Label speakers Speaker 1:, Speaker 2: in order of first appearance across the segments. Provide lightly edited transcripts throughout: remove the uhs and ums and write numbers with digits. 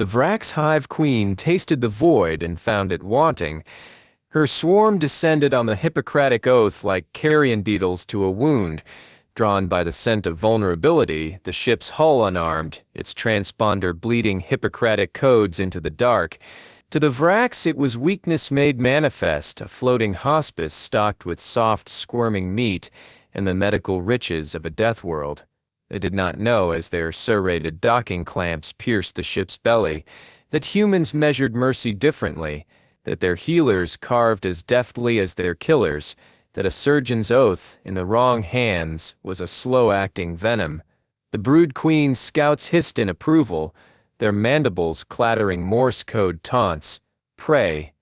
Speaker 1: The Vrax Hive Queen tasted the void and found it wanting. Her swarm descended on the Hippocratic Oath like carrion beetles to a wound. Drawn by the scent of vulnerability, the ship's hull unarmed, its transponder bleeding Hippocratic codes into the dark. To the Vrax it was weakness made manifest, a floating hospice stocked with soft, squirming meat, and the medical riches of a death world. They did not know, as their serrated docking clamps pierced the ship's belly, that humans measured mercy differently, that their healers carved as deftly as their killers, that a surgeon's oath, in the wrong hands, was a slow-acting venom. The brood queen's scouts hissed in approval, their mandibles clattering Morse code taunts. Pray.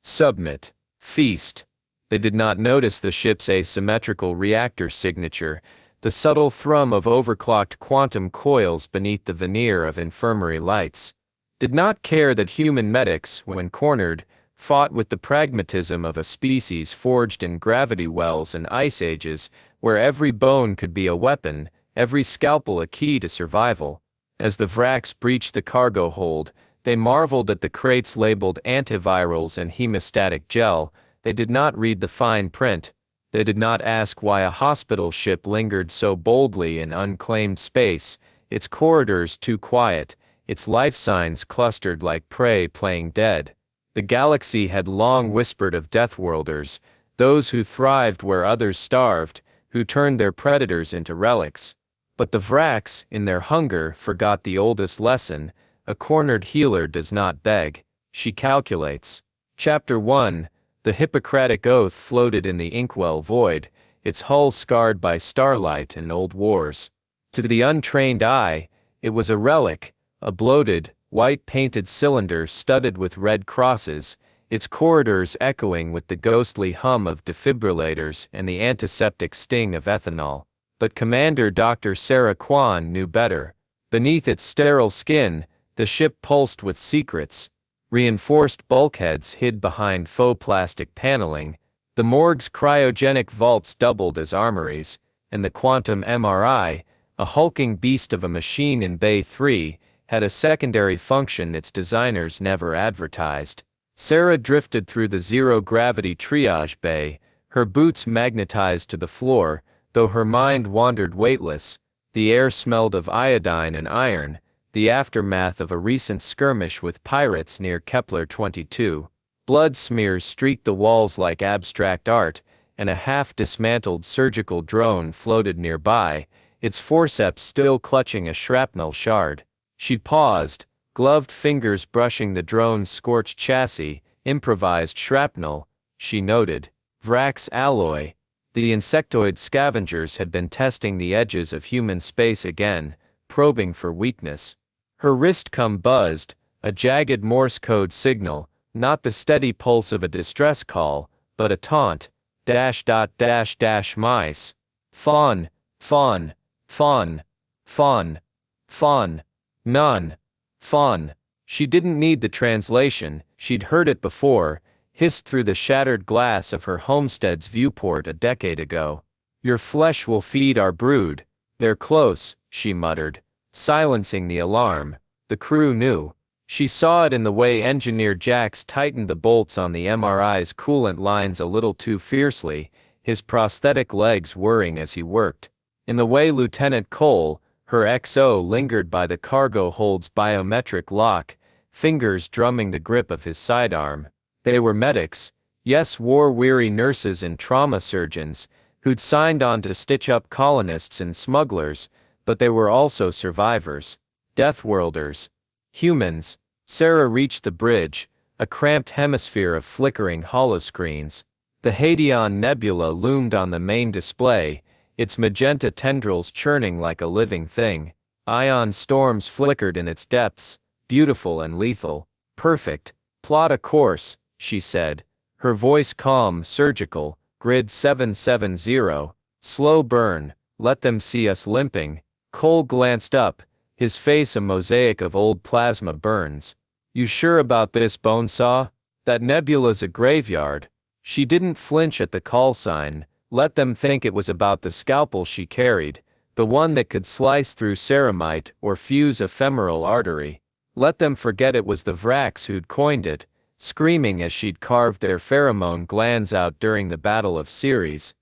Speaker 1: Submit. Feast. They did not notice the ship's asymmetrical reactor signature, the subtle thrum of overclocked quantum coils beneath the veneer of infirmary lights. Did not care that human medics, when cornered, fought with the pragmatism of a species forged in gravity wells and ice ages, where every bone could be a weapon, every scalpel a key to survival. As the Vrax breached the cargo hold, they marveled at the crates labeled antivirals and hemostatic gel. They did not read the fine print. They did not ask why a hospital ship lingered so boldly in unclaimed space, its corridors too quiet, its life signs clustered like prey playing dead. The galaxy had long whispered of Deathworlders, those who thrived where others starved, who turned their predators into relics. But the Vrax, in their hunger, forgot the oldest lesson: a cornered healer does not beg, she calculates. Chapter 1. The Hippocratic Oath floated in the inkwell void, its hull scarred by starlight and old wars. To the untrained eye, it was a relic, a bloated, white-painted cylinder studded with red crosses, its corridors echoing with the ghostly hum of defibrillators and the antiseptic sting of ethanol. But Commander Dr. Sarah Kwan knew better. Beneath its sterile skin, the ship pulsed with secrets. Reinforced bulkheads hid behind faux plastic paneling, the morgue's cryogenic vaults doubled as armories, and the quantum MRI, a hulking beast of a machine in Bay 3, had a secondary function its designers never advertised. Sarah drifted through the zero-gravity triage bay, her boots magnetized to the floor, though her mind wandered weightless. The air smelled of iodine and iron, the aftermath of a recent skirmish with pirates near Kepler 22. Blood smears streaked the walls like abstract art, and a half-dismantled surgical drone floated nearby, its forceps still clutching a shrapnel shard. She paused, gloved fingers brushing the drone's scorched chassis. Improvised shrapnel, she noted. Vrax alloy. The insectoid scavengers had been testing the edges of human space again, probing for weakness. Her wrist buzzed, a jagged Morse code signal, not the steady pulse of a distress call, but a taunt. Mice. Fawn, fawn, fawn, fawn, fawn, none, fawn. She didn't need the translation, she'd heard it before, hissed through the shattered glass of her homestead's viewport a decade ago. Your flesh will feed our brood. They're close, she muttered, silencing the alarm. The crew knew. She saw it in the way Engineer Jax tightened the bolts on the MRI's coolant lines a little too fiercely, his prosthetic legs whirring as he worked. In the way Lieutenant Cole, her XO, lingered by the cargo hold's biometric lock, fingers drumming the grip of his sidearm. They were medics, yes, war-weary nurses and trauma surgeons, who'd signed on to stitch up colonists and smugglers, but they were also survivors. Deathworlders. Humans. Sarah reached the bridge, a cramped hemisphere of flickering holoscreens. The Hadeon Nebula loomed on the main display, its magenta tendrils churning like a living thing. Ion storms flickered in its depths, beautiful and lethal. Perfect. Plot a course, she said, her voice calm, surgical. Grid 770. Slow burn. Let them see us limping. Cole glanced up, his face a mosaic of old plasma burns. You sure about this, Bonesaw? That nebula's a graveyard. She didn't flinch at the call sign. Let them think it was about the scalpel she carried, the one that could slice through ceramite or fuse ephemeral artery. Let them forget it was the Vrax who'd coined it, screaming as she'd carved their pheromone glands out during the Battle of Ceres.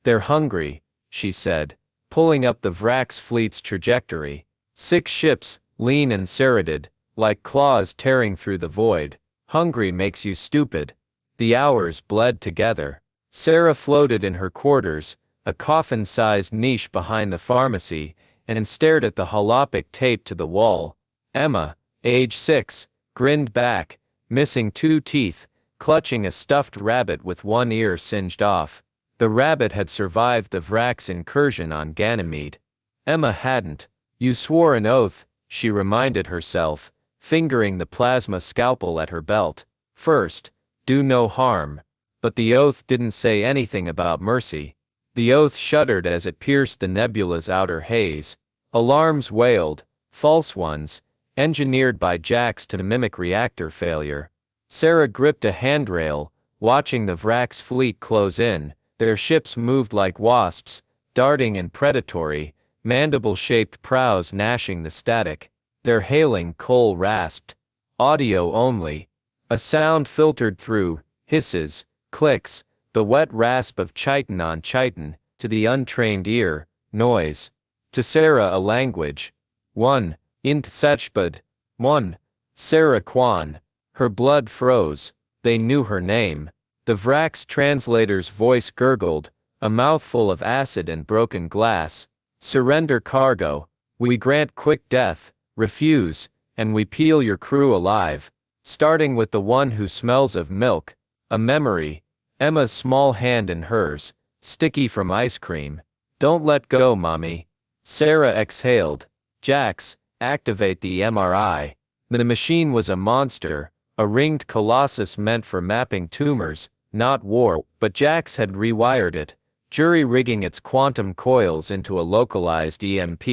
Speaker 1: They're hungry, she said, pulling up the Vrax fleet's trajectory. 6 ships, lean and serrated, like claws tearing through the void. Hungry makes you stupid. The hours bled together. Sarah floated in her quarters, a coffin-sized niche behind the pharmacy, and stared at the holopic taped to the wall. Emma, age 6, grinned back, missing 2 teeth, clutching a stuffed rabbit with one ear singed off. The rabbit had survived the Vrax incursion on Ganymede. Emma hadn't. You swore an oath, she reminded herself, fingering the plasma scalpel at her belt. First, do no harm. But the oath didn't say anything about mercy. The oath shuddered as it pierced the nebula's outer haze. Alarms wailed, false ones, engineered by Jax to mimic reactor failure. Sarah gripped a handrail, watching the Vrax fleet close in. Their ships moved like wasps, darting and predatory, mandible-shaped prows gnashing the static. Their hailing Cole rasped. Audio only. A sound filtered through, hisses, clicks, the wet rasp of chitin on chitin, to the untrained ear, noise. To Sarah a language. 1. Insectoid. 1. Sarah Kwan. Her blood froze. They knew her name. The Vrax translator's voice gurgled, a mouthful of acid and broken glass. Surrender cargo. We grant quick death. Refuse, and we peel your crew alive. Starting with the one who smells of milk. A memory. Emma's small hand in hers, sticky from ice cream. Don't let go, mommy. Sarah exhaled. Jax, activate the MRI. The machine was a monster, a ringed colossus meant for mapping tumors, not war, but Jax had rewired it, jury-rigging its quantum coils into a localized EMP.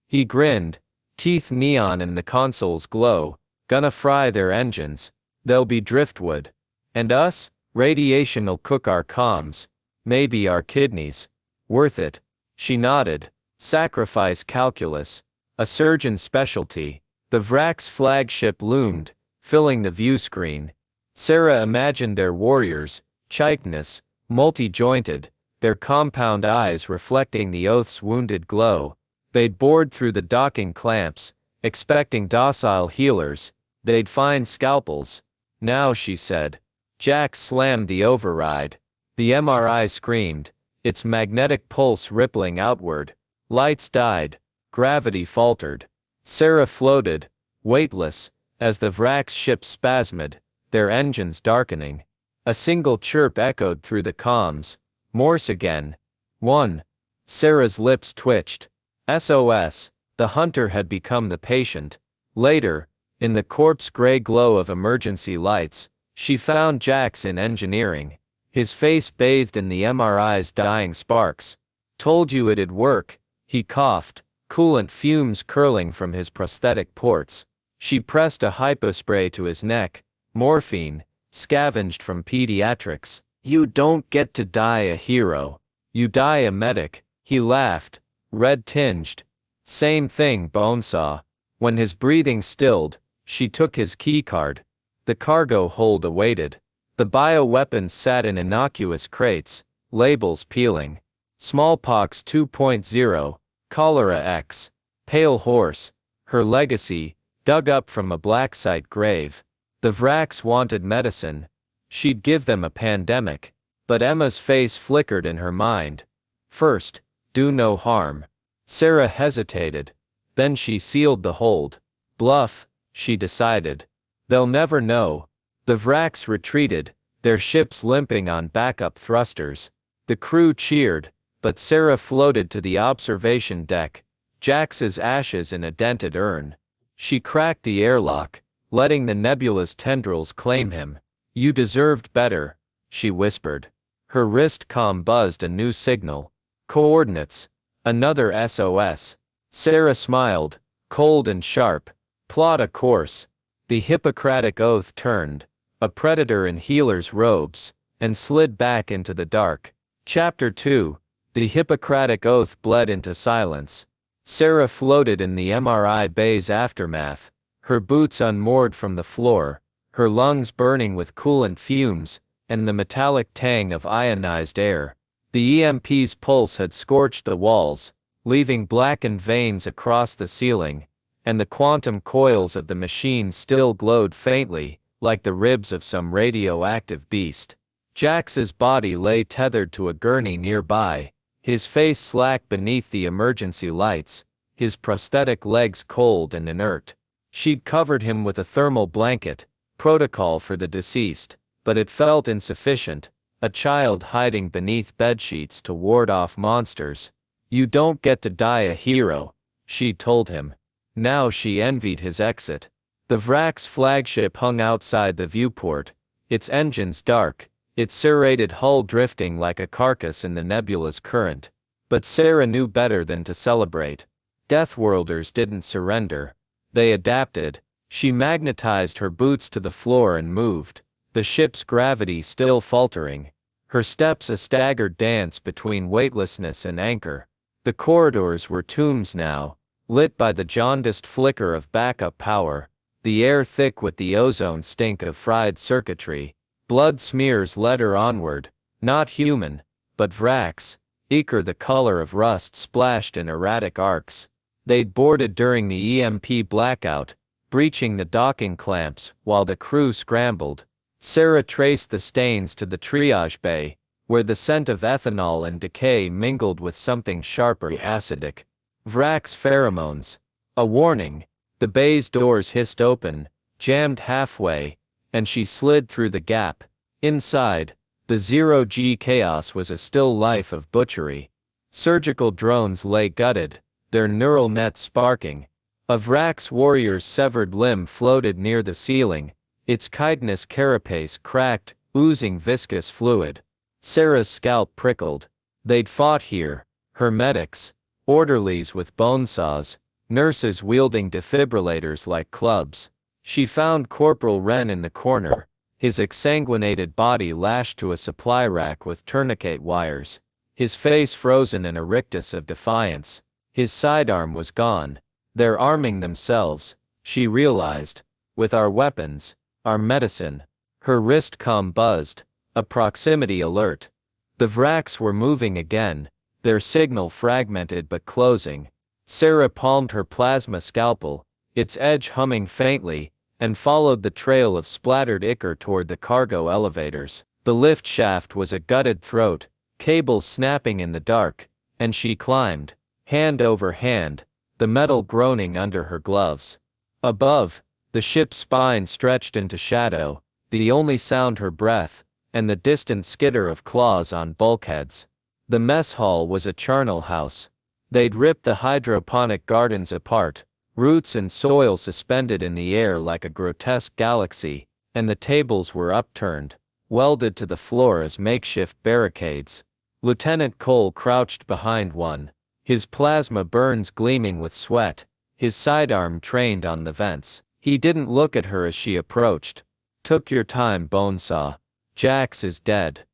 Speaker 1: He grinned, teeth neon in the console's glow. Gonna fry their engines. They'll be driftwood. And us? Radiation'll cook our comms. Maybe our kidneys. Worth it. She nodded. Sacrifice calculus. A surgeon's specialty. The Vrax flagship loomed, filling the view screen. Sarah imagined their warriors, chitinous, multi-jointed, their compound eyes reflecting the oath's wounded glow. They'd bored through the docking clamps, expecting docile healers. They'd find scalpels. Now, she said. Jax slammed the override. The MRI screamed, its magnetic pulse rippling outward. Lights died. Gravity faltered. Sarah floated, weightless, as the Vrax ship spasmed, their engines darkening. A single chirp echoed through the comms. Morse again. 1. Sarah's lips twitched. SOS. The hunter had become the patient. Later, in the corpse-gray glow of emergency lights, she found Jax in engineering. His face bathed in the MRI's dying sparks. Told you it'd work, he coughed, coolant fumes curling from his prosthetic ports. She pressed a hypospray to his neck, morphine, scavenged from pediatrics. You don't get to die a hero. You die a medic, he laughed, red-tinged. Same thing, Bonesaw. When his breathing stilled, she took his keycard. The cargo hold awaited. The bioweapons sat in innocuous crates, labels peeling. Smallpox 2.0, Cholera X, Pale Horse, her legacy, dug up from a black site grave. The Vrax wanted medicine. She'd give them a pandemic. But Emma's face flickered in her mind. First, do no harm. Sarah hesitated. Then she sealed the hold. Bluff, she decided. They'll never know. The Vrax retreated, their ships limping on backup thrusters. The crew cheered, but Sarah floated to the observation deck, Jax's ashes in a dented urn. She cracked the airlock, letting the nebula's tendrils claim him. You deserved better, she whispered. Her wrist comm buzzed a new signal. Coordinates. Another SOS. Sarah smiled, cold and sharp. Plot a course. The Hippocratic Oath turned, a predator in healer's robes, and slid back into the dark. Chapter 2. The Hippocratic Oath bled into silence. Sarah floated in the MRI bay's aftermath, her boots unmoored from the floor, her lungs burning with coolant fumes, and the metallic tang of ionized air. The EMP's pulse had scorched the walls, leaving blackened veins across the ceiling, and the quantum coils of the machine still glowed faintly, like the ribs of some radioactive beast. Jax's body lay tethered to a gurney nearby, his face slack beneath the emergency lights, his prosthetic legs cold and inert. She'd covered him with a thermal blanket, protocol for the deceased, but it felt insufficient, a child hiding beneath bedsheets to ward off monsters. "You don't get to die a hero," she told him. Now she envied his exit. The Vrax flagship hung outside the viewport, its engines dark, its serrated hull drifting like a carcass in the nebula's current. But Sarah knew better than to celebrate. Deathworlders didn't surrender. They adapted. She magnetized her boots to the floor and moved, the ship's gravity still faltering. Her steps a staggered dance between weightlessness and anchor. The corridors were tombs now, lit by the jaundiced flicker of backup power, the air thick with the ozone stink of fried circuitry. Blood smears led her onward, not human, but Vrax, ichor the color of rust splashed in erratic arcs. They'd boarded during the EMP blackout, breaching the docking clamps while the crew scrambled. Sarah traced the stains to the triage bay, where the scent of ethanol and decay mingled with something sharper acidic. Vrax pheromones. A warning. The bay's doors hissed open, jammed halfway, and she slid through the gap. Inside, the zero-G chaos was a still life of butchery. Surgical drones lay gutted, their neural nets sparking. A Vrax warrior's severed limb floated near the ceiling, its chitinous carapace cracked, oozing viscous fluid. Sarah's scalp prickled. They'd fought here, her medics, orderlies with bonesaws, nurses wielding defibrillators like clubs. She found Corporal Wren in the corner, his exsanguinated body lashed to a supply rack with tourniquet wires, his face frozen in a rictus of defiance. His sidearm was gone. They're arming themselves, she realized, with our weapons, our medicine. Her wrist com buzzed, a proximity alert. The Vrax were moving again, their signal fragmented but closing. Sarah palmed her plasma scalpel, its edge humming faintly, and followed the trail of splattered ichor toward the cargo elevators. The lift shaft was a gutted throat, cables snapping in the dark, and she climbed, hand over hand, the metal groaning under her gloves. Above, the ship's spine stretched into shadow, the only sound her breath, and the distant skitter of claws on bulkheads. The mess hall was a charnel house. They'd ripped the hydroponic gardens apart, roots and soil suspended in the air like a grotesque galaxy, and the tables were upturned, welded to the floor as makeshift barricades. Lieutenant Cole crouched behind one, his plasma burns gleaming with sweat, his sidearm trained on the vents. He didn't look at her as she approached. "Took your time, Bonesaw. Jax is dead."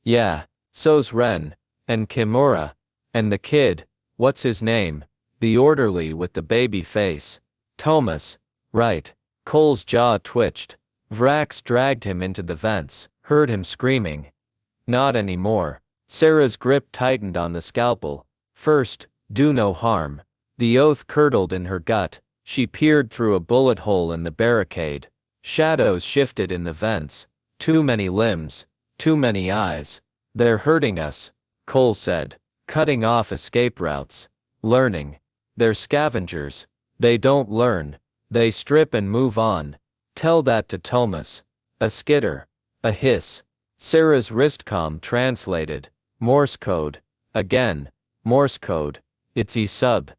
Speaker 1: "Yeah, so's Wren, and Kimura, and the kid, what's his name? The orderly with the baby face." "Thomas, right." Cole's jaw twitched. Vrax dragged him into the vents, heard him screaming. "Not anymore." Sarah's grip tightened on the scalpel. "First, do no harm." The oath curdled in her gut. She peered through a bullet hole in the barricade. Shadows shifted in the vents. Too many limbs. Too many eyes. "They're hurting us," Cole said, cutting off escape routes. "Learning. They're scavengers. They don't learn. They strip and move on. Tell that to Thomas." A skitter. A hiss. Sarah's wristcom translated. Morse code. Again. Morse code. "It's E-sub."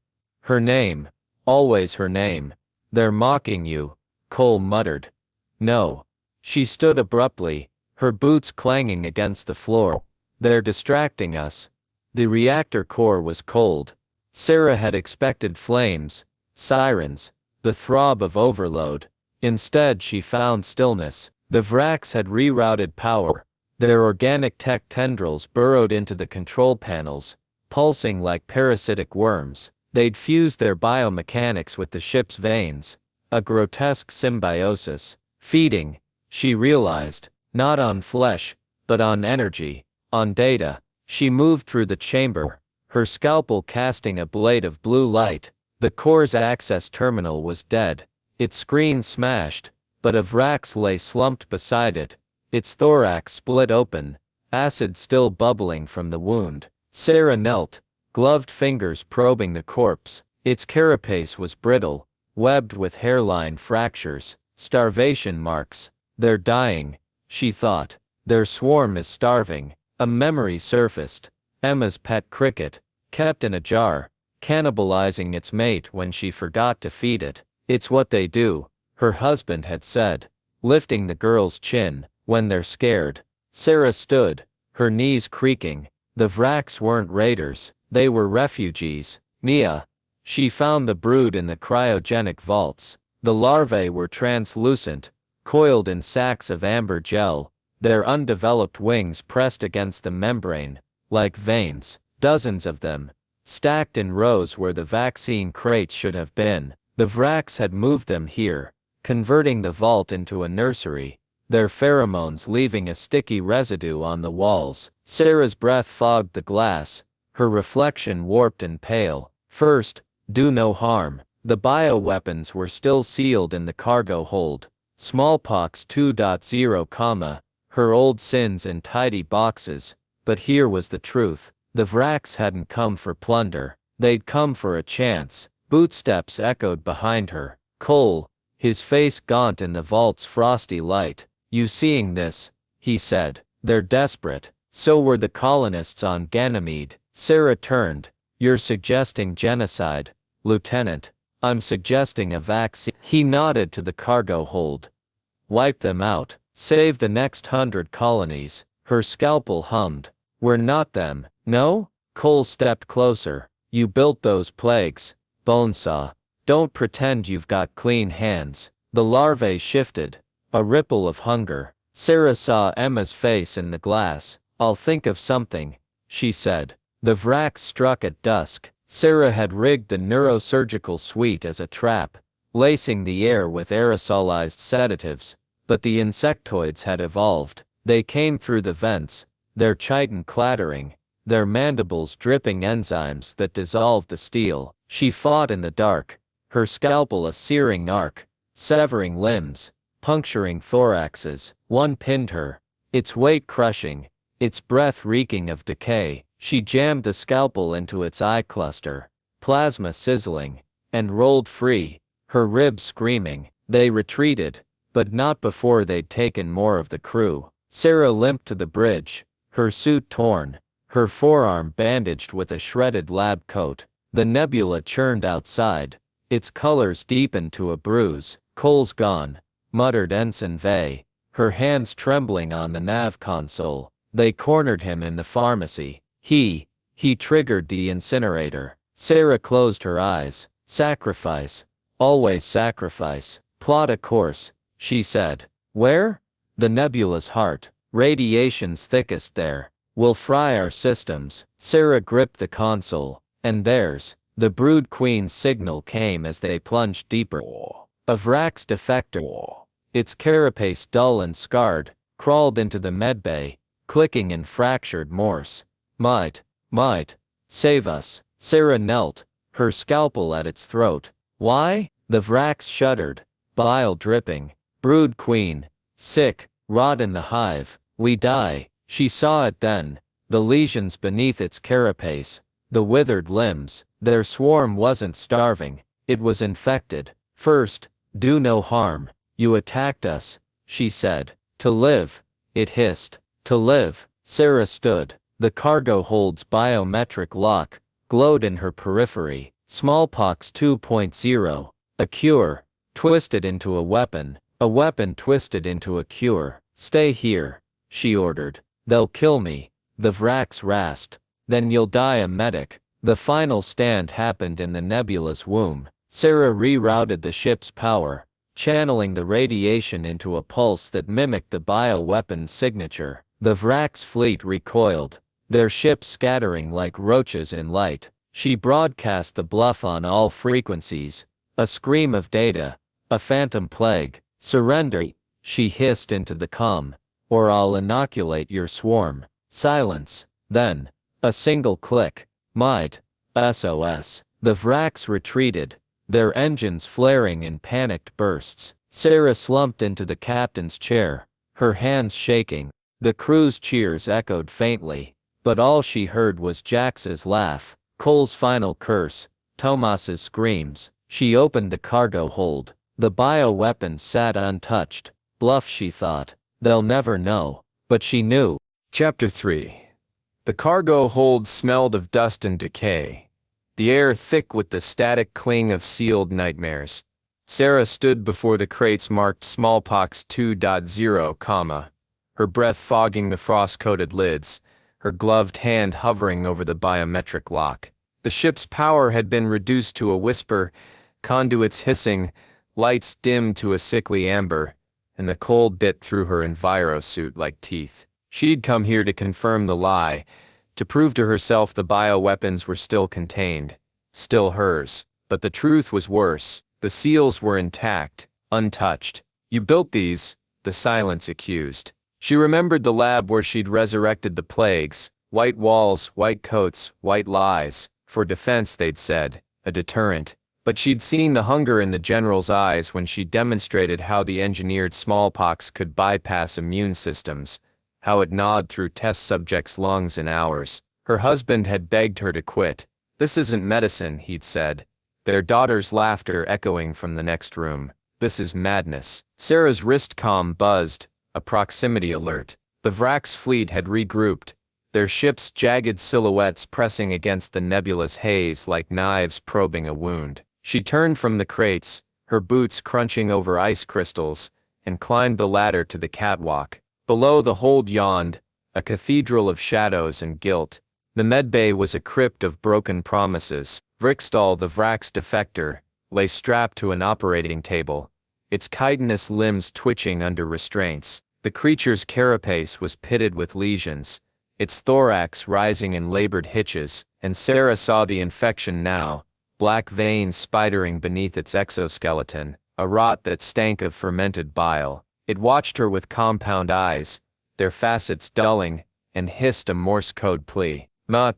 Speaker 1: Her name. Always her name. "They're mocking you," Cole muttered. "No." She stood abruptly, her boots clanging against the floor. "They're distracting us." The reactor core was cold. Sarah had expected flames, sirens, the throb of overload. Instead she found stillness. The Vrax had rerouted power. Their organic tech tendrils burrowed into the control panels, pulsing like parasitic worms. They'd fused their biomechanics with the ship's veins. A grotesque symbiosis. Feeding, she realized, not on flesh, but on energy, on data. She moved through the chamber, her scalpel casting a blade of blue light. The core's access terminal was dead, its screen smashed, but a Vrax lay slumped beside it, its thorax split open, acid still bubbling from the wound. Sarah knelt, gloved fingers probing the corpse. Its carapace was brittle, webbed with hairline fractures, starvation marks. They're dying, she thought. Their swarm is starving. A memory surfaced. Emma's pet cricket, kept in a jar, cannibalizing its mate when she forgot to feed it. It's what they do, her husband had said, lifting the girl's chin. When they're scared. Sarah stood, her knees creaking. The Vrax weren't raiders, they were refugees. Mia. She found the brood in the cryogenic vaults. The larvae were translucent, coiled in sacks of amber gel, their undeveloped wings pressed against the membrane, like veins, dozens of them, stacked in rows where the vaccine crates should have been. The Vrax had moved them here, converting the vault into a nursery, their pheromones leaving a sticky residue on the walls. Sarah's breath fogged the glass, her reflection warped and pale. First, do no harm. The bioweapons were still sealed in the cargo hold. Smallpox 2.0, her old sins in tidy boxes. But here was the truth. The Vrax hadn't come for plunder. They'd come for a chance. Bootsteps echoed behind her. Cole, his face gaunt in the vault's frosty light. You seeing this? He said. They're desperate. So were the colonists on Ganymede. Sarah turned. You're suggesting genocide, Lieutenant. I'm suggesting a vaccine. He nodded to the cargo hold. Wipe them out. Save the next 100 colonies. Her scalpel hummed. We're not them. No? Cole stepped closer. You built those plagues. Bonesaw. Don't pretend you've got clean hands. The larvae shifted. A ripple of hunger. Sarah saw Emma's face in the glass. I'll think of something, she said. The Vrax struck at dusk. Sarah had rigged the neurosurgical suite as a trap, lacing the air with aerosolized sedatives. But the insectoids had evolved. They came through the vents, their chitin clattering, their mandibles dripping enzymes that dissolved the steel. She fought in the dark, her scalpel a searing arc, severing limbs, puncturing thoraxes. One pinned her, its weight crushing, its breath reeking of decay. She jammed the scalpel into its eye cluster, plasma sizzling, and rolled free, her ribs screaming. They retreated, but not before they'd taken more of the crew. Sarah limped to the bridge, her suit torn, her forearm bandaged with a shredded lab coat. The nebula churned outside, its colors deepened to a bruise. Cole's gone, muttered Ensign Vey, her hands trembling on the nav console. They cornered him in the pharmacy. He triggered the incinerator. Sarah closed her eyes. Sacrifice. Always sacrifice. Plot a course, she said. Where? The nebula's heart. Radiation's thickest there. We'll fry our systems. Sarah gripped the console. And theirs. The Brood Queen's signal came as they plunged deeper. A Vrax defector, its carapace dull and scarred, crawled into the medbay, clicking in fractured Morse. Might, save us. Sarah knelt, her scalpel at its throat. Why? The Vrax shuddered, bile dripping. Brood Queen, sick, rot in the hive. We die. She saw it then, the lesions beneath its carapace, the withered limbs. Their swarm wasn't starving, it was infected. First, do no harm. You attacked us, she said. To live, it hissed. To live. Sarah stood. The cargo hold's biometric lock glowed in her periphery. Smallpox 2.0. A cure, twisted into a weapon twisted into a cure. Stay here, she ordered. They'll kill me, the Vrax rasped. Then you'll die a medic. The final stand happened in the nebula's womb. Sarah rerouted the ship's power, channeling the radiation into a pulse that mimicked the bioweapon's signature. The Vrax fleet recoiled, their ships scattering like roaches in light. She broadcast the bluff on all frequencies, a scream of data,
Speaker 2: A phantom plague. Surrender, she hissed into the comm, or I'll inoculate your swarm. Silence. Then, a single click. Might. SOS. The Vrax retreated, their engines flaring in panicked bursts. Sarah slumped into the captain's chair, her hands shaking. The crew's cheers echoed faintly, but all she heard was Jax's laugh, Cole's final curse, Tomas's screams. She opened the cargo hold. The bioweapons sat untouched. Bluff, she thought. They'll never know. But she knew.
Speaker 1: Chapter 3. The cargo hold smelled of dust and decay, the air thick with the static cling of sealed nightmares. Sarah stood before the crates marked Smallpox 2.0, her breath fogging the frost-coated lids, her gloved hand hovering over the biometric lock. The ship's power had been reduced to a whisper, conduits hissing, lights dimmed to a sickly amber, and the cold bit through her envirosuit like teeth. She'd come here to confirm the lie, to prove to herself the bioweapons were still contained, still hers. But the truth was worse. The seals were intact, untouched. You built these, the silence accused. She remembered the lab where she'd resurrected the plagues. White walls, white coats, white lies. For defense, they'd said, a deterrent. But she'd seen the hunger in the general's eyes when she demonstrated how the engineered smallpox could bypass immune systems, how it gnawed through test subjects' lungs in hours. Her husband had begged her to quit. This isn't medicine, he'd said, their daughter's laughter echoing from the next room. This is madness. Sarah's wrist comm buzzed, a proximity alert. The Vrax fleet had regrouped, their ships' jagged silhouettes pressing against the nebulous haze like knives probing a wound. She turned from the crates, her boots crunching over ice crystals, and climbed the ladder to the catwalk. Below, the hold yawned, a cathedral of shadows and guilt. The medbay was a crypt of broken promises. Vrixtal, the Vrax defector, lay strapped to an operating table, its chitinous limbs twitching under restraints. The creature's carapace was pitted with lesions, its thorax rising in labored hitches, and Sarah saw the infection now, black veins spidering beneath its exoskeleton, a rot that stank of fermented bile. It watched her with compound eyes, their facets dulling, and hissed a Morse code plea. Mott,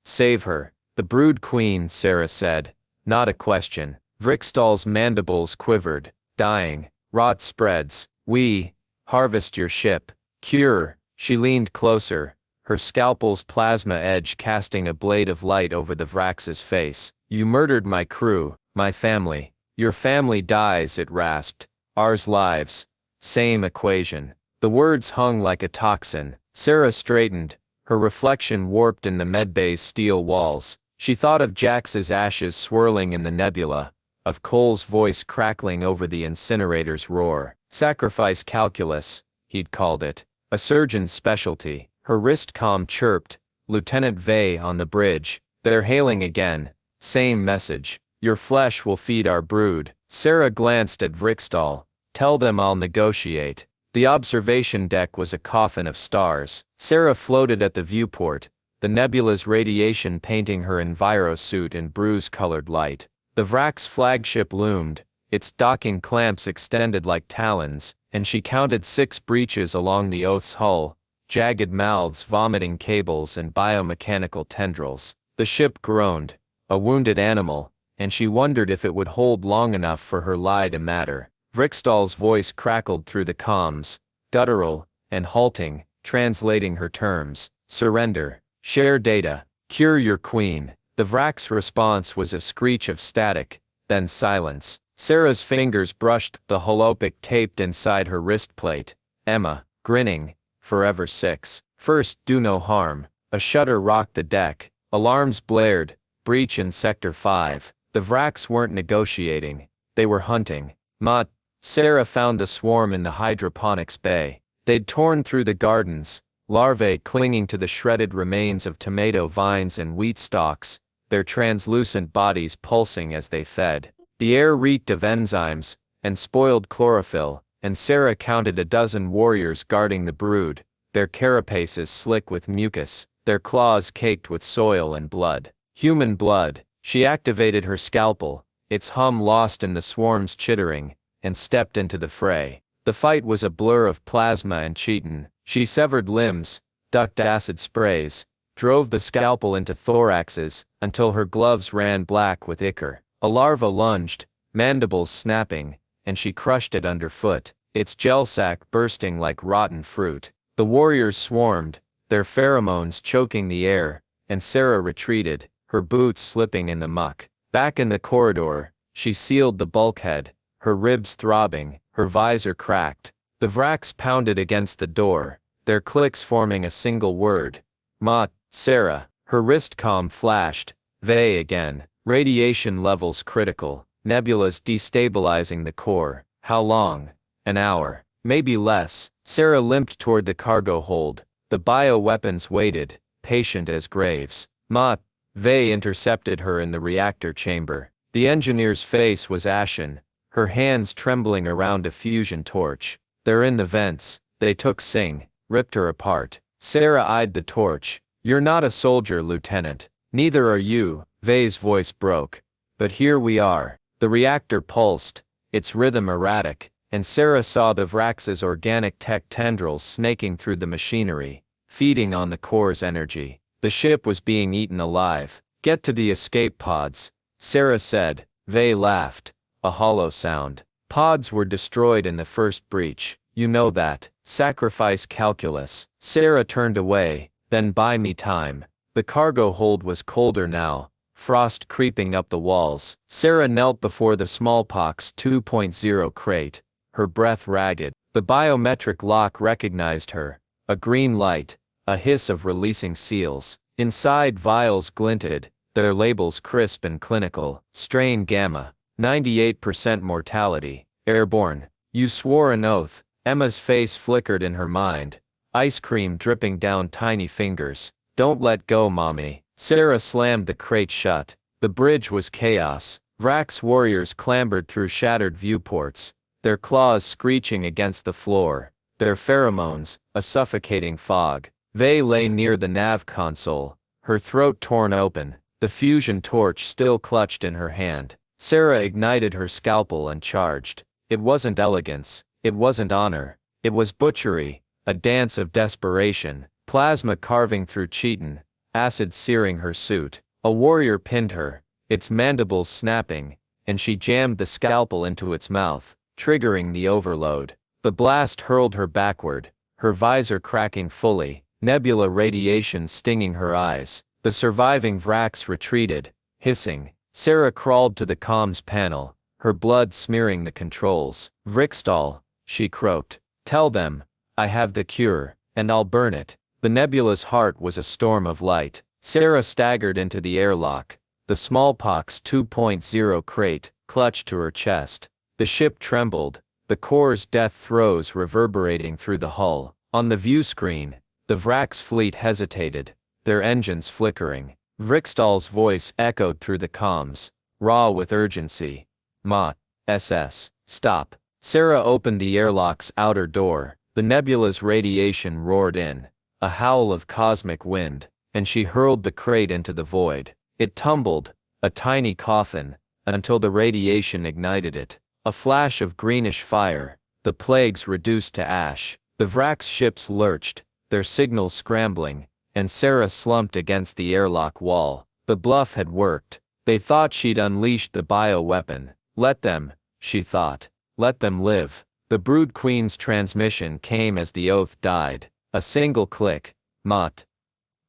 Speaker 1: save her. The brood queen, Sarah said. Not a question. Vrixtal's mandibles quivered. Dying. Rot spreads. We harvest your ship. Cure. She leaned closer, her scalpel's plasma edge casting a blade of light over the Vrax's face. You murdered my crew, my family. Your family dies, it rasped. Ours lives. Same equation. The words hung like a toxin. Sarah straightened, her reflection warped in the medbay's steel walls. She thought of Jax's ashes swirling in the nebula, of Cole's voice crackling over the incinerator's roar. Sacrifice calculus, he'd called it. A surgeon's specialty. Her wrist comm chirped. Lieutenant Vey on the bridge. They're hailing again. Same message. Your flesh will feed our brood. Sarah glanced at Vrixtal. Tell them I'll negotiate. The observation deck was a coffin of stars. Sarah floated at the viewport, the nebula's radiation painting her envirosuit in bruise-colored light. The Vrax flagship loomed, its docking clamps extended like talons, and she counted 6 breaches along the Oath's hull, jagged mouths vomiting cables and biomechanical tendrils. The ship groaned, a wounded animal, and she wondered if it would hold long enough for her lie to matter. Vrixtal's voice crackled through the comms, guttural and halting, translating her terms. Surrender. Share data. Cure your queen. The Vrax response was a screech of static, then silence. Sarah's fingers brushed the holopic taped inside her wrist plate. Emma, grinning. Forever 6. First, do no harm. A shudder rocked the deck. Alarms blared. Breach in Sector 5. The Vrax weren't negotiating. They were hunting. Mott. Sarah found a swarm in the hydroponics bay. They'd torn through the gardens, larvae clinging to the shredded remains of tomato vines and wheat stalks, their translucent bodies pulsing as they fed. The air reeked of enzymes and spoiled chlorophyll, and Sarah counted a dozen warriors guarding the brood, their carapaces slick with mucus, their claws caked with soil and blood. Human blood. She activated her scalpel, its hum lost in the swarm's chittering, and stepped into the fray. The fight was a blur of plasma and chitin. She severed limbs, ducked acid sprays, drove the scalpel into thoraxes, until her gloves ran black with ichor. A larva lunged, mandibles snapping, and she crushed it underfoot, its gel sac bursting like rotten fruit. The warriors swarmed, their pheromones choking the air, and Sarah retreated, her boots slipping in the muck. Back in the corridor, she sealed the bulkhead, her ribs throbbing, her visor cracked. The Vrax pounded against the door, their clicks forming a single word. "Ma, Sarah." Her wrist comm flashed. "Vey again. Radiation levels critical. Nebulas destabilizing the core. How long? An hour. Maybe less." Sarah limped toward the cargo hold. The bioweapons waited, patient as graves. "Ma." Vey intercepted her in the reactor chamber. The engineer's face was ashen, her hands trembling around a fusion torch. "They're in the vents." They took Singh, ripped her apart. Sarah eyed the torch. "You're not a soldier, Lieutenant. Neither are you." Vey's voice broke. "But here we are." The reactor pulsed, its rhythm erratic, and Sarah saw the Vrax's organic tech tendrils snaking through the machinery, feeding on the core's energy. The ship was being eaten alive. "Get to the escape pods," Sarah said. Vey laughed, a hollow sound. "Pods were destroyed in the first breach. You know that." Sacrifice calculus. Sarah turned away. "Then buy me time." The cargo hold was colder now, frost creeping up the walls. Sarah knelt before the smallpox 2.0 crate, her breath ragged. The biometric lock recognized her. A green light, a hiss of releasing seals. Inside vials glinted, their labels crisp and clinical. "Strain Gamma. 98% mortality. Airborne." "You swore an oath." Emma's face flickered in her mind, ice cream dripping down tiny fingers. "Don't let go, Mommy." Sarah slammed the crate shut. The bridge was chaos. Vrax warriors clambered through shattered viewports, their claws screeching against the floor, their pheromones, a suffocating fog. Vey lay near the nav console, her throat torn open, the fusion torch still clutched in her hand. Sarah ignited her scalpel and charged. It wasn't elegance, it wasn't honor, it was butchery, a dance of desperation, plasma carving through chitin, acid searing her suit. A warrior pinned her, its mandibles snapping, and she jammed the scalpel into its mouth, triggering the overload. The blast hurled her backward, her visor cracking fully, nebula radiation stinging her eyes. The surviving Vrax retreated, hissing. Sarah crawled to the comms panel, her blood smearing the controls. "Vrixtal," she croaked. "Tell them, I have the cure, and I'll burn it." The nebula's heart was a storm of light. Sarah staggered into the airlock. The smallpox 2.0 crate clutched to her chest. The ship trembled, the core's death throes reverberating through the hull. On the view screen, the Vrax fleet hesitated, their engines flickering. Vrixtal's voice echoed through the comms, raw with urgency. "Ma, SS, stop." Sarah opened the airlock's outer door. The nebula's radiation roared in, a howl of cosmic wind, and she hurled the crate into the void. It tumbled, a tiny coffin, until the radiation ignited it. A flash of greenish fire, the plagues reduced to ash. The Vrax ships lurched, their signals scrambling, and Sarah slumped against the airlock wall. The bluff had worked. They thought she'd unleashed the bioweapon. Let them, she thought. Let them live. The Brood Queen's transmission came as the oath died. A single click. Mot.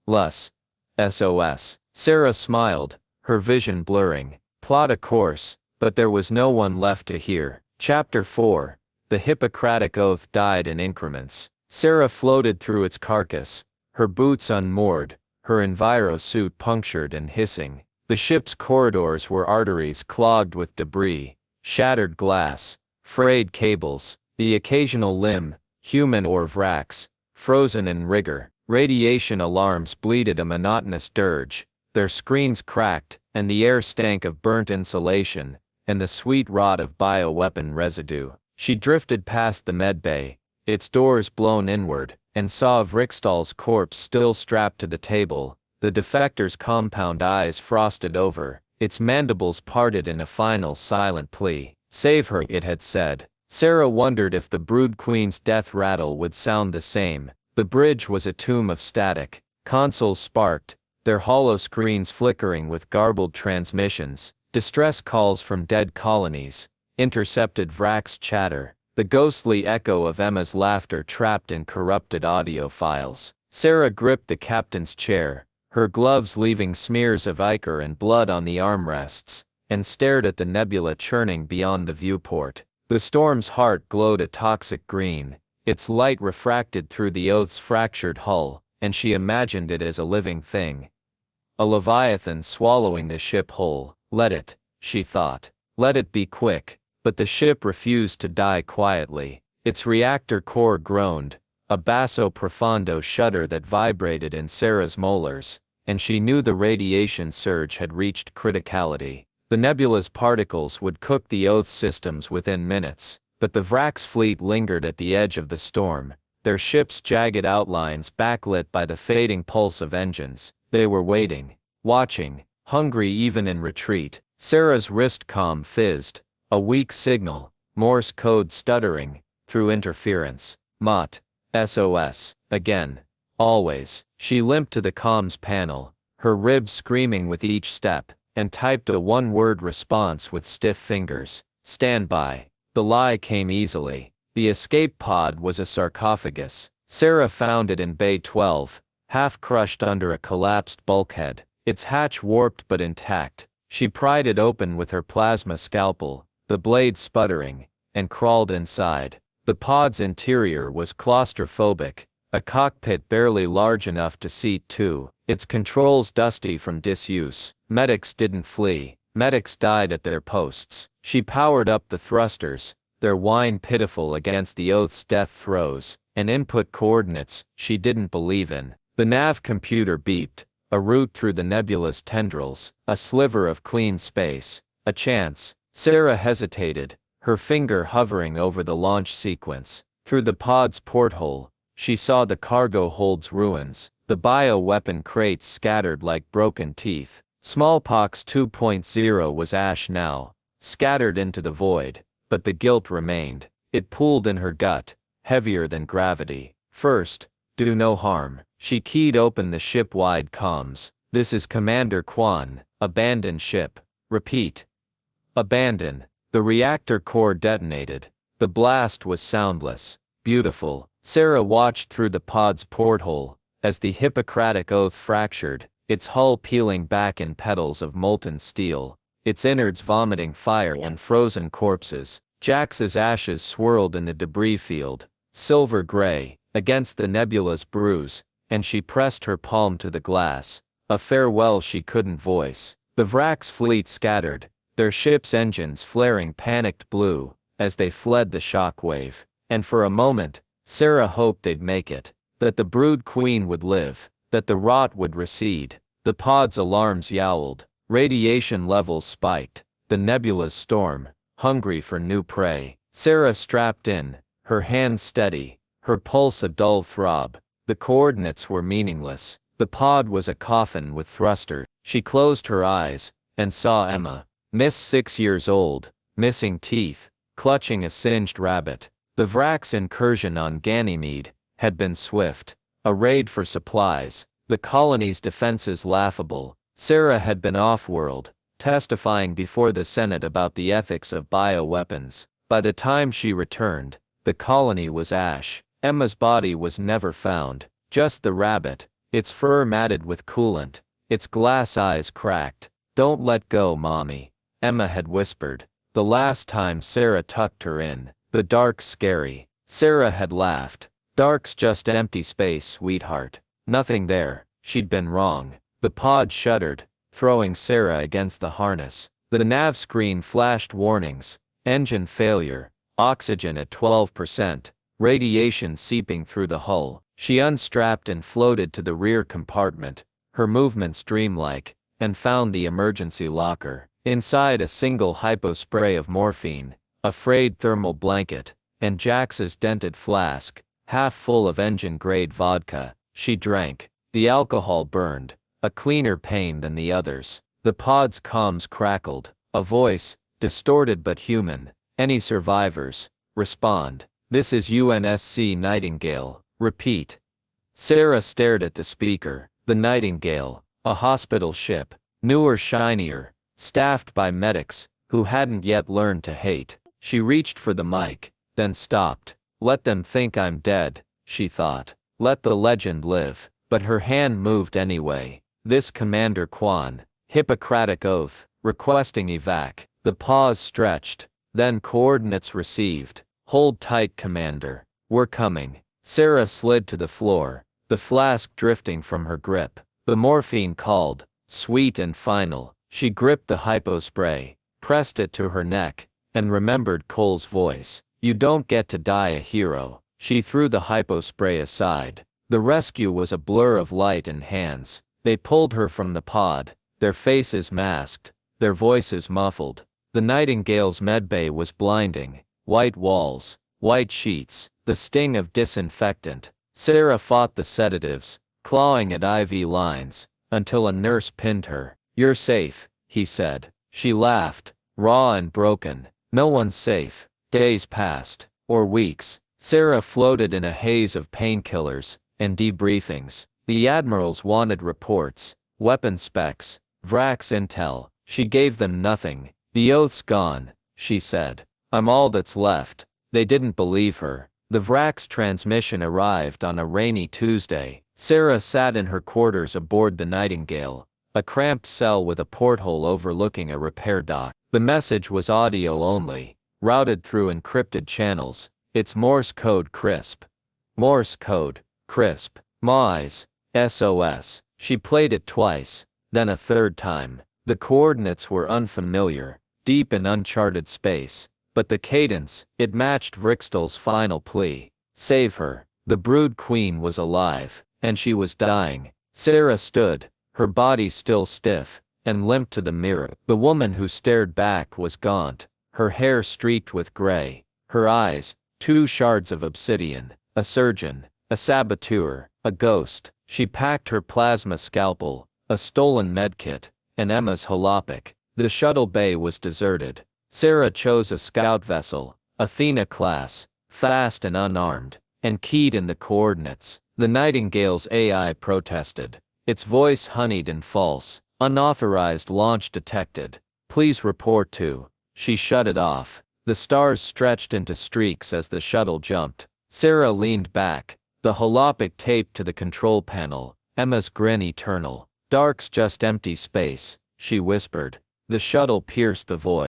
Speaker 1: Lus. SOS. Sarah smiled, her vision blurring. Plot a course, but there was no one left to hear. Chapter 4. The Hippocratic Oath died in increments. Sarah floated through its carcass, her boots unmoored, her enviro suit punctured and hissing. The ship's corridors were arteries clogged with debris, shattered glass, frayed cables, the occasional limb, human or Vrax, frozen in rigor. Radiation alarms bleated a monotonous dirge. Their screens cracked, and the air stank of burnt insulation, and the sweet rot of bioweapon residue. She drifted past the medbay, its doors blown inward, and saw Vrixtal's corpse still strapped to the table, the defector's compound eyes frosted over,
Speaker 2: its mandibles parted in a final silent plea. Save her, it had said. Sarah wondered if the Brood Queen's death rattle would sound the same. The bridge was a tomb of static. Consoles sparked, their hollow screens flickering with garbled transmissions. Distress calls from dead colonies intercepted Vrax chatter, the ghostly echo of Emma's laughter trapped in corrupted audio files. Sarah gripped the captain's chair, her gloves leaving smears of ichor and blood on the armrests, and stared at the nebula churning beyond the viewport. The storm's heart glowed a toxic green, its light refracted through the Oath's fractured hull, and she imagined it as a living thing. A leviathan swallowing the ship whole. Let it, she thought. Let it be quick. But the ship refused to die quietly. Its reactor core groaned, a basso profondo shudder that vibrated in Sarah's molars, and she knew the radiation surge had reached criticality. The nebula's particles would cook the Oath systems within minutes, but the Vrax fleet lingered at the edge of the storm, their ship's jagged outlines backlit by the fading pulse of engines. They were waiting, watching, hungry even in retreat. Sarah's wrist comm fizzed. A weak signal, Morse code stuttering, through interference. Mott. SOS. Again. Always. She limped to the comms panel, her ribs screaming with each step, and typed a one-word response with stiff fingers. Stand by. The lie came easily. The escape pod was a sarcophagus. Sarah found it in Bay 12, half crushed under a collapsed bulkhead, its hatch warped but intact. She pried it open with her plasma scalpel, the blade sputtering, and crawled inside. The pod's interior was claustrophobic, a cockpit barely large enough to seat two, its controls dusty from disuse. Medics didn't flee, medics died at their posts. She powered up the thrusters, their whine pitiful against the Oath's death throes, and input coordinates she didn't believe in. The nav computer beeped, a route through the nebula's tendrils, a sliver of clean space, a chance. Sarah hesitated, her finger hovering over the launch sequence. Through the pod's porthole, she saw the cargo hold's ruins, the bioweapon crates scattered like broken teeth. Smallpox 2.0 was ash now, scattered into the void, but the guilt remained. It pooled in her gut, heavier than gravity. First, do no harm. She keyed open the ship-wide comms. This is Commander Kwan. Abandon ship. Repeat. Abandon. The reactor core detonated. The blast was soundless. Beautiful. Sarah watched through the pod's porthole, as the Hippocratic Oath fractured, its hull peeling back in petals of molten steel, its innards vomiting fire and frozen corpses. Jax's ashes swirled in the debris field, silver gray, against the nebula's bruise, and she pressed her palm to the glass, a farewell she couldn't voice. The Vrax fleet scattered, their ship's engines flaring panicked blue, as they fled the shock wave. And for a moment, Sarah hoped they'd make it, that the Brood Queen would live, that the rot would recede. The pod's alarms yowled, radiation levels spiked, the nebula's storm, hungry for new prey. Sarah strapped in, her hands steady, her pulse a dull throb. The coordinates were meaningless. The pod was a coffin with thrusters. She closed her eyes, and saw Emma. Miss 6 years old, missing teeth, clutching a singed rabbit. The Vrax incursion on Ganymede had been swift, a raid for supplies, the colony's defenses laughable. Sarah had been off-world, testifying before the Senate about the ethics of bioweapons. By the time she returned, the colony was ash. Emma's body was never found, just the rabbit, its fur matted with coolant, its glass eyes cracked. Don't let go, Mommy, Emma had whispered, the last time Sarah tucked her in. The dark's scary. Sarah had laughed. Dark's just empty space, sweetheart. Nothing there. She'd been wrong. The pod shuddered, throwing Sarah against the harness. The nav screen flashed warnings. Engine failure. Oxygen at 12%. Radiation seeping through the hull. She unstrapped and floated to the rear compartment, her movements dreamlike, and found the emergency locker. Inside a single hypospray of morphine, a frayed thermal blanket, and Jax's dented flask, half full of engine-grade vodka. She drank. The alcohol burned, a cleaner pain than the others. The pod's comms crackled. A voice, distorted but human. Any survivors? Respond. This is UNSC Nightingale. Repeat. Sarah stared at the speaker. The Nightingale, a hospital ship, newer, shinier, staffed by medics who hadn't yet learned to hate. She reached for the mic, then stopped. Let them think I'm dead, she thought. Let the legend live. But her hand moved anyway. This Commander Kwan, Hippocratic Oath, requesting evac. The pause stretched. Then coordinates received. Hold tight, Commander. We're coming. Sarah slid to the floor, the flask drifting from her grip. The morphine called, sweet and final. She gripped the hypo spray, pressed it to her neck, and remembered Cole's voice. You don't get to die a hero. She threw the hypo spray aside. The rescue was a blur of light and hands. They pulled her from the pod, their faces masked, their voices muffled. The Nightingale's medbay was blinding. White walls, white sheets, the sting of disinfectant. Sarah fought the sedatives, clawing at IV lines, until a nurse pinned her. You're safe, he said. She laughed, raw and broken. No one's safe. Days passed, or weeks. Sarah floated in a haze of painkillers and debriefings. The admirals wanted reports, weapon specs, Vrax intel. She gave them nothing. The oath's gone, she said. I'm all that's left. They didn't believe her. The Vrax transmission arrived on a rainy Tuesday. Sarah sat in her quarters aboard the Nightingale, a cramped cell with a porthole overlooking a repair dock. The message was audio only, routed through encrypted channels, its Morse code crisp. Morse code, crisp. MAIS, SOS. She played it twice, then a third time. The coordinates were unfamiliar, deep in uncharted space. But the cadence, it matched Vrixtel's final plea. Save her. The brood queen was alive, and she was dying. Sarah stood, her body still stiff, and limped to the mirror. The woman who stared back was gaunt, her hair streaked with gray, her eyes, two shards of obsidian, a surgeon, a saboteur, a ghost. She packed her plasma scalpel, a stolen medkit, and Emma's holopic. The shuttle bay was deserted. Sarah chose a scout vessel, Athena class, fast and unarmed, and keyed in the coordinates. The Nightingale's AI protested, its voice honeyed and false. Unauthorized launch detected. Please report to. She shut it off. The stars stretched into streaks as the shuttle jumped. Sarah leaned back, the holopic taped to the control panel, Emma's grin eternal. Dark's just empty space, she whispered. The shuttle pierced the void.